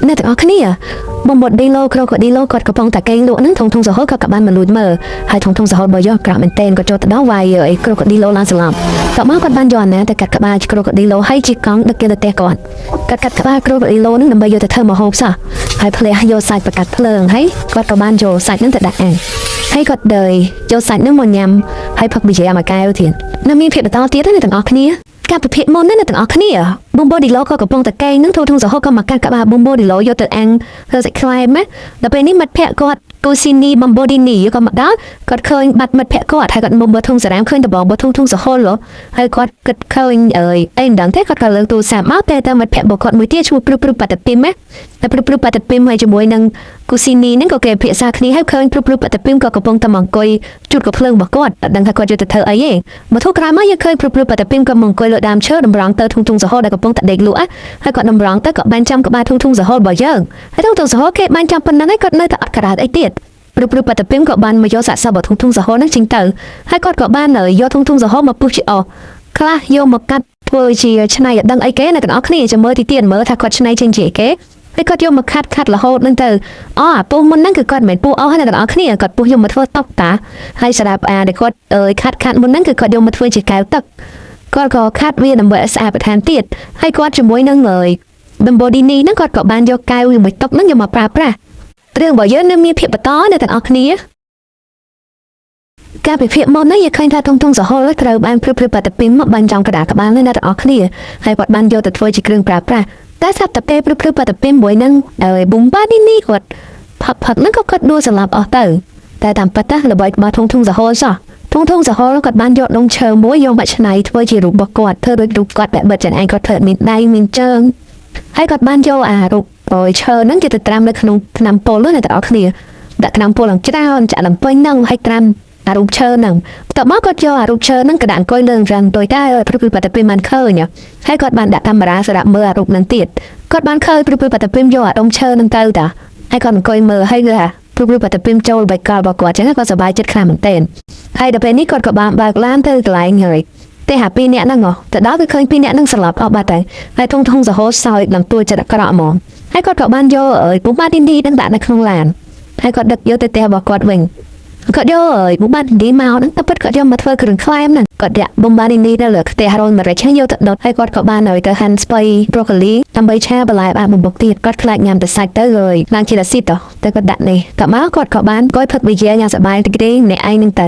អ្នកទាំងអស់គ្នាបំបត់ឌីឡូក្រកឌីឡូគាត់កំពុងតែកេងលក់នឹងធំសហូតគាត់ក៏បានមកលួចមើលហើយធំសហូតបើយកក្រាក់មែនតែនគាត់ចូលទៅដល់វាយអីក្រកឌីឡូឡើងស្លាប់តមកគាត់បានយកអាណាទៅកាត់ក្បាលក្រកឌីឡូហើយជាកង់ដឹកគេទៅផ្ទះគាត់កាត់ក្បាលក្រកឌីឡូនឹងដើម្បីយកទៅធ្វើម្ហូបសោះហើយផ្លះយកសាច់ប្រកាត់ភ្លើងហើយគាត់ក៏បានយកសាច់នឹងទៅដាក់អាំងហើយគាត់ដើរយកសាច់នឹងមកញ៉ាំហើយផឹកប៊ីយ៉ាមួយកែវទៀតនៅមានភាពបន្តទៀតណាទាំងអស់គ្នាការពិភាក្សាមុនណាទាំងអស់គ្នាបំបូឌីឡូក៏កំពុងតែកេងនឹងធំសហូតក៏មកកាត់ក្បាលបំបូឌីឡូយកទៅអាំងធ្វើសាច់ខ្លែមណាដល់ពេលនេះមិត្តភក្តិគាត់គូស៊ីនីបំបូឌីនីក៏មកដល់គាត់ឃើញបាត់មិត្តភក្តិគាត់ហើយគាត់មុំបើធំសារ៉ាមឃើញដបងបើធំសហូតហើយគាត់គិតឃើញអីមិនដឹងទេគាត់ក៏លើកទូរស័ព្ទមកតែមិត្តភក្តិរបស់គាត់មួយទៀតឈ្មោះព្រឹបបាត់ពីមណាតែព្រឹបបាត់ពីមហើយជាមួយនឹងគូស៊ីនីហ្នឹងក៏គេពិភាក្សាគ្នាហើយឃើញព្រឹបបាត់ពីមក៏កំពុងតែមកអង្គុយជូតកាភ្លើងរបស់គាត់អត់ដឹងថាគាត់យកទៅធ្វើអីទេមកធូរក្រោយមកយើងឃើញព្រឹបបាត់ពីមក៏មកអង្គុយលើដើមឈើតម្រង់ទៅធំសហូតដែលកំពុងតែដេកលក់ហើយគាត់តម្រង់ទៅក៏បានចាំក្បាលធំសហូតរបស់យើងហើយធំសហូតគេបានចាំប៉ុណ្ណឹងហើយគាត់នៅតែអត់ក្រាតអីទៀតព្រឹបបាត់ពីមក៏បានមកយកសាកសពរបស់ធំសហូតហ្នឹងចេញទៅហើយគាត់ក៏បានយកធំសហូតមកពុះជាអស់ខ្លះយកមកកាត់ធ្វើជាឆ្នៃអត់ដឹងអីគេអ្នកទាំងអស់គ្នាចាំមើលទីទៀតមើលថាគាត់ឆ្នៃចេញជាគេហើយគាត់យកមកខាត់រហូតហ្នឹងទៅអាពុះមុនហ្នឹងគឺគាត់មិនមែនពុះអស់ហើយអ្នកទាំងអស់គ្នាគាត់ពុះយកមកធ្វើតុកតាហើយស្រាប់ដែលគាត់ខាត់មុនហ្នឹងគឺគាត់យកមកធ្វើជាកែវទឹកគាត់ក៏ខាត់វាដើម្បីឲ្យស្អាតបន្ថែមទៀតហើយគាត់ជាមួយនឹងដំបូឌីនីហ្នឹងគាត់ក៏បានយកកែវជាមួយតុកហ្នឹងយកមកប្រើប្រាស់រឿងរបស់យើងនៅមានភាពបន្តអ្នកទាំងអស់គ្នាការពិភាក្សាមុននេះយើងឃើញថាធំសហូតត្រូវបានព្រឹបបាត់ពីមកបាញ់ចំកណ្ដាលក្បាលអ្នកទាំងអស់គ្នាហើយគាត់បានយកទៅធ្វើជាគ្រឿងប្រើប្រាស់តែស្រាប់តែពេលព្រឹបបាត់ពីមួយនឹងប៊ុំបាឌីនីគាត់ផឹកហ្នឹងក៏គាត់ដួលស្លាប់អស់ទៅតែតាមពិតទៅល្បីក្បាលធំសហូតសោះធំសហូតគាត់បានយកដុំឈើមួយយកមកឆ្នៃធ្វើជារូបរបស់គាត់ធ្វើដូចរូបគាត់បែបបិទចឹងឯងគាត់ធ្វើមានដៃមានជើងហើយគាត់បានយករូបឈើហ្នឹងគេទៅត្រាំនៅក្នុងថ្នាំពុលអ្នកទាំងអស់គ្នាដាក់ថ្នាំពុលឡើងច្រើនចាក់ឡើងពេញហ្នឹងហើយត្រាំរូបឈើហ្នឹងបន្ទាប់មកគាត់យករូបឈើហ្នឹងក៏ដាក់អង្គុយលើរ៉ាំទុយតែព្រឹបបាត់ពីមិនឃើញហើយគាត់បានដាក់កាមេរ៉ាសម្រាប់មើលរូបហ្នឹងទៀតគាត់បានឃើញព្រឹបបាត់ពីយកដុំឈើហ្នឹងទៅតាហើយគាត់អង្គុយមើលហើយគឺថាព្រឹបបាត់ពីចូលបៃកលរបស់គាត់ចឹងគាត់សប្បាយចិត្តខ្លាំងមែនទែនហើយដល់ពេលនេះគាត់ក៏បានបើកឡានទៅកន្លែងហើយតែហា2នាក់ហ្នឹងទៅដល់វាឃើញ2នាក់ហ្នឹងស្លាប់អស់បាត់ហើយហើយធំសហូតសោយឡើងទួចិត្តអាក្រក់ហ្មងហើយគាត់ក៏បានយកពុំបាឌីនីហ្នឹងដាក់នៅក្នុងឡានហើយគាត់ដឹកយកទៅផ្ទះរបស់គាត់វិញគាត់យកពុំបាឌីនីមកហ្នឹងតែពិតគាត់យកមកធ្វើគ្រឿងខ្លែមហ្នឹងគាត់ដាក់ពុំបាឌីនីទៅលើផ្ទះរយ100ឆ្នាំយកទៅដុតហើយគាត់ក៏បានទៅហាន់ស្ពៃប្រូកូលីដើម្បីឆាបន្លែបានបំបុកទៀតគាត់ខ្លាចញ៉ាំតែសាច់ទៅហើយឡើងជាអាស៊ីតទៅគាត់ដាក់នេះតមកគាត់ក៏បានកយផឹកវីយ៉ាញ៉ាំសប្បាយទីគេម្នាក់ឯងហ្នឹងទៅ